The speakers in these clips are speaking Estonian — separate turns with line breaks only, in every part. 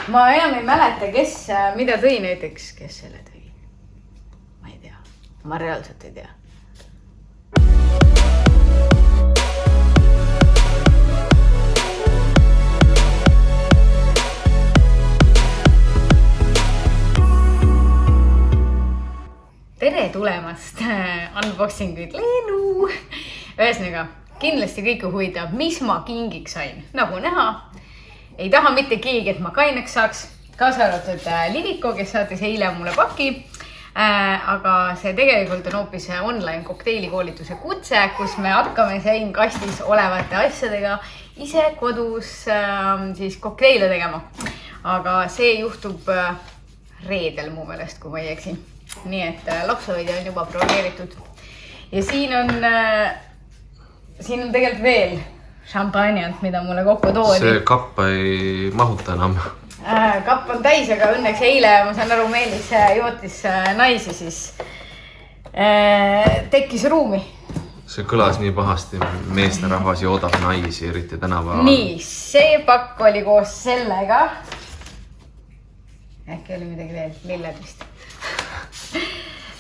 ma enam ei mäleta, kes mida tõi näiteks, kes selle tõi. Ma ei tea, ma reaalselt ei tea. Tere tulemast unboxinguid Leenu! Ühesõnaga, kindlasti kõike huvitab, mis ma kingiks sain. Nagu näha, ei taha mitte keegi, et ma kaineks saaks. Kaasa arvatud Liviko, kes saatis eile mulle paki. Aga see tegelikult on hoopis online kokteilikoolituse kutse, kus me hakkame siin kastis olevate asjadega ise kodus siis kokteile tegema. Aga see juhtub reedel mu meelest, kui ma ei eksi. Nii et lapsehoidja on juba broneeritud. Ja siin on tegelikult veel šampanjant, mida mulle kokku toodi.
See kapp ei mahuta enam.
Kapp on täis, aga õnneks eile, ma saan aru, Meelis jootis naisi, siis tekkis ruumi.
See kõlas nii pahasti. Meesterahvas joodab naisi, eriti tänapäeval.
Nii, see pakk oli koos sellega. Äkki oli midagi veel, lilled vist.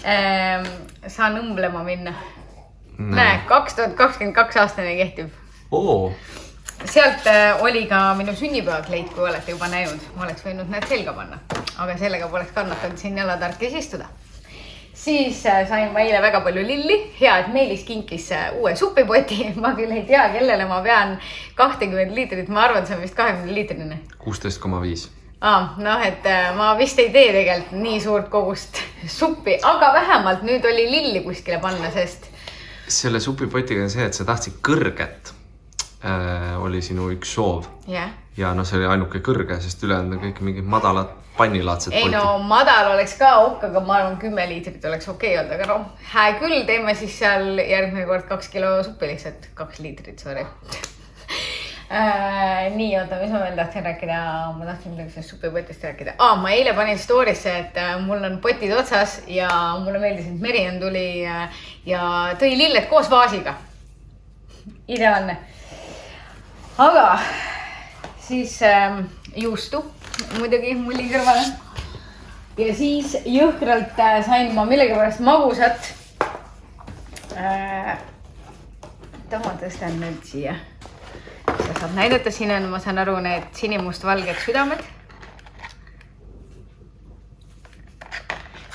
Saan õmblema minna. Näe, 2022 aastane kehtib. Sealt oli ka minu sünnipäevakleit, kui olete juba näinud. Ma oleks võinud need selga panna, aga sellega poleks kannatanud siin jalatarkis istuda. Siis sain ma eile väga palju lilli. Hea, et Meelis kinkis uue supipoti. Ma küll ei tea, kellele ma pean 20 liitrit. Ma arvan, see on vist 20 liitrine.
16,5.
Noh, et ma vist ei tee tegelikult nii suurt kogust suppi, aga vähemalt nüüd oli lilli kuskile panna, sest
selle supipotiga on see, et sa tahtsid kõrget. Oli sinu üks soov. Ja no see oli ainuke kõrge, sest ülejäänud kõik mingid madalad pannilaadsed
poti. Ei no, madal oleks ka ok, aga ma arvan 10 liitrit oleks okei olnud, aga no, hää küll, teeme siis seal järgmine kord 2 kilo suppi lihtsalt, 2 liitrit, sorry. Nii, oota, mis ma veel tahtsin rääkida? Ma tahtsin midagi sellest supipotist rääkida. Ma eile panin story'sse, et mul on potid otsas ja mulle meeldis, et Merian tuli ja tõi lilled koos vaasiga. Ideaalne. Aga siis juustu muidugi mulli kõrvale. Ja siis jõhkralt sain ma millegipärast magusat. Ma tõstan nüüd siia. Sa saab näidata, siin on, ma saan aru, need sinimust-valged südamed.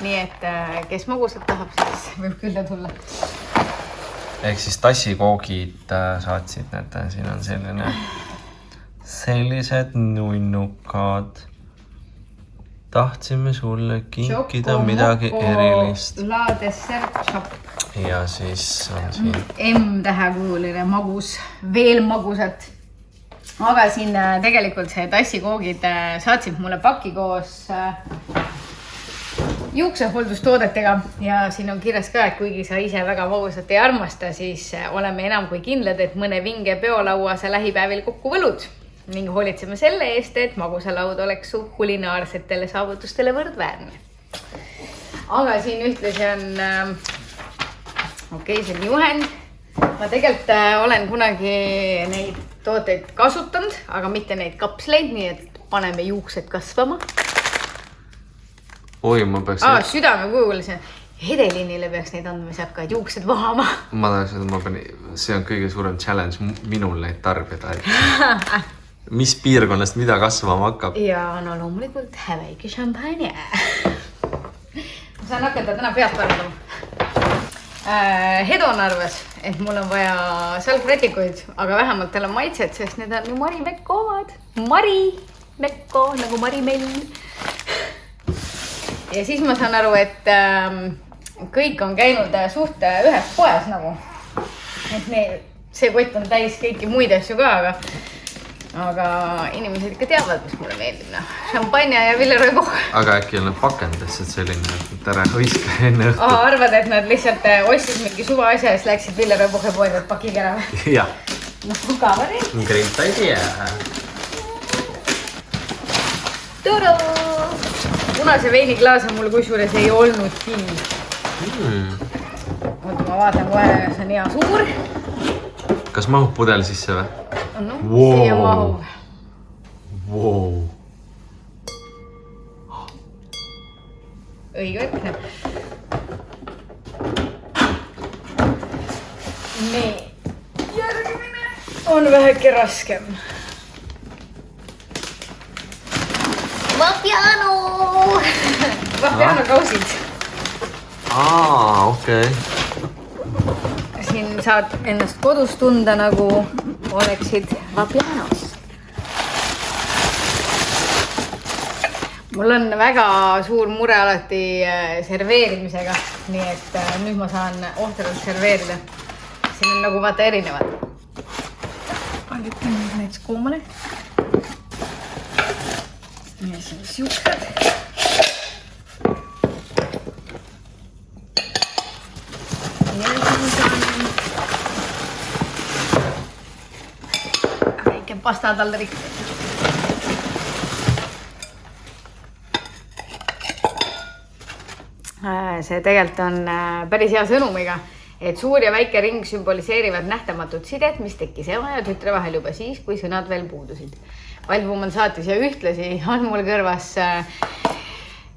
Nii et kes magusat tahab, siis võib küll tulla.
Ehk siis tassikoogid saatsid, et siin on sellised nunnukad. Tahtsime sulle kinkida midagi erilist.
La dessert shop.
Ja siis on siin
M-tähekujuline magus, veel magusat. Aga siin tegelikult see tassikoogid saatsid mulle paki koos juuksehooldustoodetega ja siin on kirjas ka, et kuigi sa ise väga magusat ei armasta, siis oleme enam kui kindlad, et mõne vinge peolaua sa lähipäevil kokku võlud ning hoolitseme selle eest, et magusalaud oleks su kulinaarsetele saavutustele võrdväärne. Aga siin ühtlasi on see on juhend. Ma tegelikult olen kunagi neid tooteid kasutanud, aga mitte neid kapsleid, nii et paneme juuksed kasvama.
Ma peaks...
südamekujulise. Hedelinile peaks neid andma, mis hakkavad juuksed vahama.
Ma tahan, see on kõige suurem challenge minul neid tarbida. Mis piirkonnast mida kasvama hakkab?
Ja no loomulikult väike šampanja. Ma saan hakata täna pealt parandama. Hedon arvas, et mul on vaja salvrätikuid, aga vähemalt tal on maitset, sest need on ju Marimekko omad. Marimekko, nagu Marimell. Ja siis ma saan aru, et kõik on käinud suht ühes poes nagu. Et see kott on täis kõiki muid asju ka, aga inimesed ikka teavad, mis mulle meeldib. Šampanja ja villerõibu.
Aga äkki on pakendis, et selline, et ära hõiska enne õhtu.
Arvad, et nad lihtsalt ostsid mingi suva asja ja siis läksid villerõibuhe poodi, et pakige ära.
Jah.
Ka võri.
Great idea.
Tudu! Punase veiniklaas on mul kusjuures ei olnudki. Oota, ma vaatan kohe, see on hea suur.
Kas mahub pudel sisse või?
No, siia mahub.
Wow.
õigeks. Nii, järgmine on väheke raskem. Vapiano! Vapiano kausid.
Okei.
Siin saad ennast kodus tunda, nagu oleksid Vapianos. Mul on väga suur mure alati serveerimisega, nii et nüüd ma saan ohtralt serveerida. Siin on nagu vaata erinevad. Ma lükkan näiteks koomale. Ja siis juuksed. Ja siis on väike pastataldrik. See tegelikult on päris hea sõnumiga, et suur ja väike ring sümboliseerivad nähtamatut sidet, mis tekkis ema ja tütre vahel juba siis, kui sõnad veel puudusid. Wild Woman saatis ja ühtlasi on mul kõrvas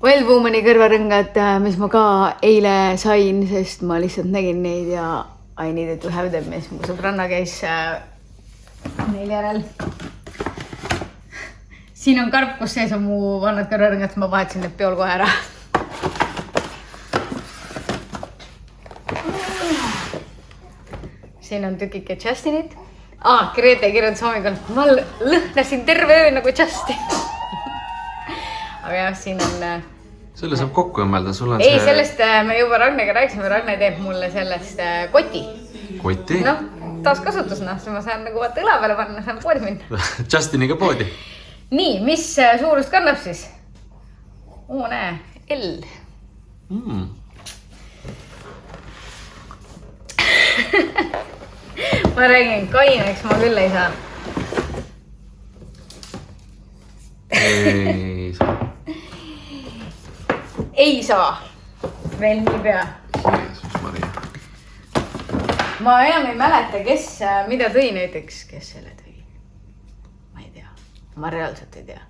Wild Womani kõrvarõngad, mis ma ka eile sain, sest ma lihtsalt nägin neid ja I needed to have them, mis mu sõbranna käis neil järel. Siin on karp, kus sees on mu vannad kõrvarõngad, ma vahetasin need peol kohe ära. Siin on tükike Justinit. Grete kirjutas hommikul, ma lõhnasin terve öö nagu Justin. Aga jah, siin on...
Selle saab kokku õmmelda, sul on
ei, sellest me juba Ragnega rääkisime, Ragne teeb mulle sellest koti.
Koti?
Noh, taaskasutusena, siis ma saan nagu vaata õla peale panna, saan poodi minna.
Justiniga poodi.
Nii, mis suurust kannab siis? Näe, L. Ma räägin, kaineks ma küll ei saa.
Ei saa.
Ei saa. Veel nii pea.
Jeesus Maria.
Ma enam ei mäleta, kes mida tõi näiteks. Kes selle tõi? Ma ei tea. Ma reaalselt ei tea.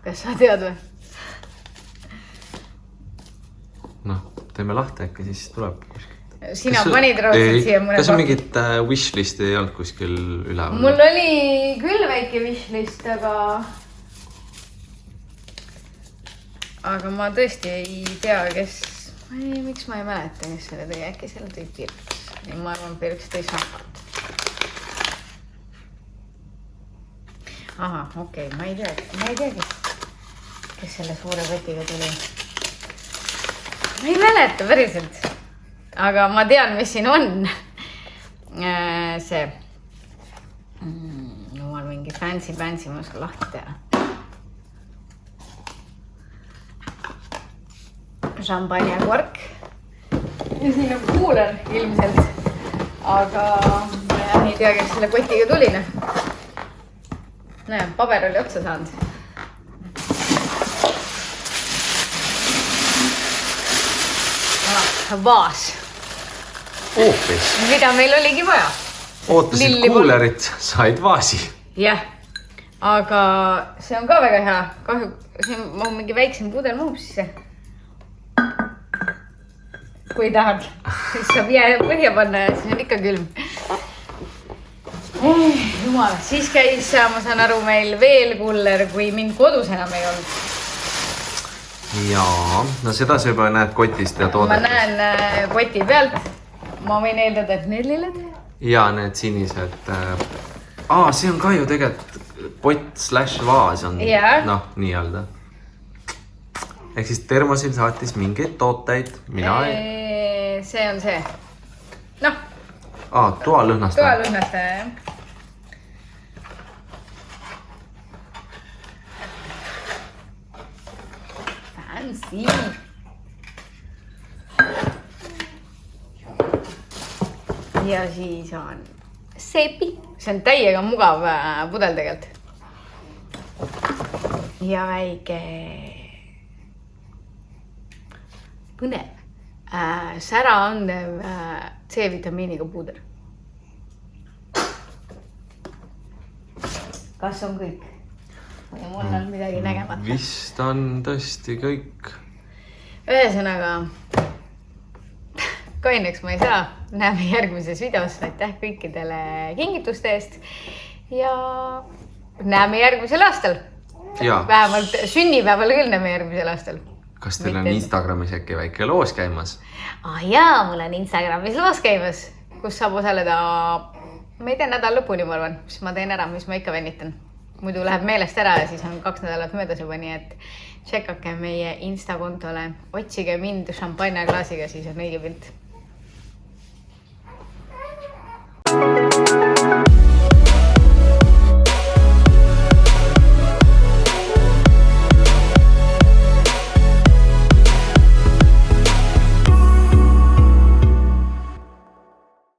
Kas sa tead või?
Noh, teeme lahti äkki, siis tuleb kuskil.
Sina panid raudselt siia mõne
kas on mingit wishlist ei olnud kuskil üleval?
Mul oli küll väike wishlist, aga ma tõesti ei tea, kes... Miks ma ei mäleta, kes selle tõi? Äkki selle tõi Pirks. Ma arvan, Pirks tõi sampat. Aha, okei, ma ei tea, kes selle suure kotiga tuli. Ma ei mäleta päriselt. Aga ma tean, mis siin on. See. No on mingi fancy, ma oskan lahti teha. Šampanja kork. Ja siin on kuuler ilmselt. Aga ma ei tea, kes selle kotiga tuli. Näe, paber oli otsa saanud. Vaas.
Hoopis.
Mida meil oligi vaja.
Ootasid kuulerit, said vaasi.
Jah, aga see on ka väga hea. Kahju, see on mingi väiksem pudel mahub sisse. Kui tahad, siis saab jää põhja panna ja siis on ikka külm. Jumal, siis käis, ma saan aru, meil veel kuller, kui mind kodus enam ei olnud.
Jaa, no seda sa juba näed kotist ja toodetest.
Ma näen koti pealt. Ma võin eeldada, et need lilled.
Jaa, need sinised. See on ka ju tegelikult pott/vaas on. Noh, nii öelda. Ehk siis Termosil saatis mingeid tooteid. Mina ei...
See on see. Noh.
Toalõhnastaja.
Toalõhnastaja, jah. Fancy. Ja siis on seepi. See on täiega mugav pudel tegelikult. Ja väike põnev sära andev C-vitamiiniga puuder. Kas on kõik? Või mul on midagi nägemata?
Vist on tõesti kõik.
ühesõnaga, kaineks ma ei saa. Näeme järgmises videos. Aitäh kõikidele kingituste eest. Ja näeme järgmisel aastal. Vähemalt sünnipäeval küll näeme järgmisel aastal.
Kas teil on Instagramis äkki väike loos käimas?
Jaa, mul on Instagramis loos käimas, kus saab osaleda, ma ei tea, nädal lõpuni, ma arvan, mis ma teen ära, mis ma ikka vennitan. Muidu läheb meelest ära ja siis on 2 nädalat möödas juba, nii et tšekake meie Insta kontole, otsige mind šampanjaklaasiga, siis on õige pilt.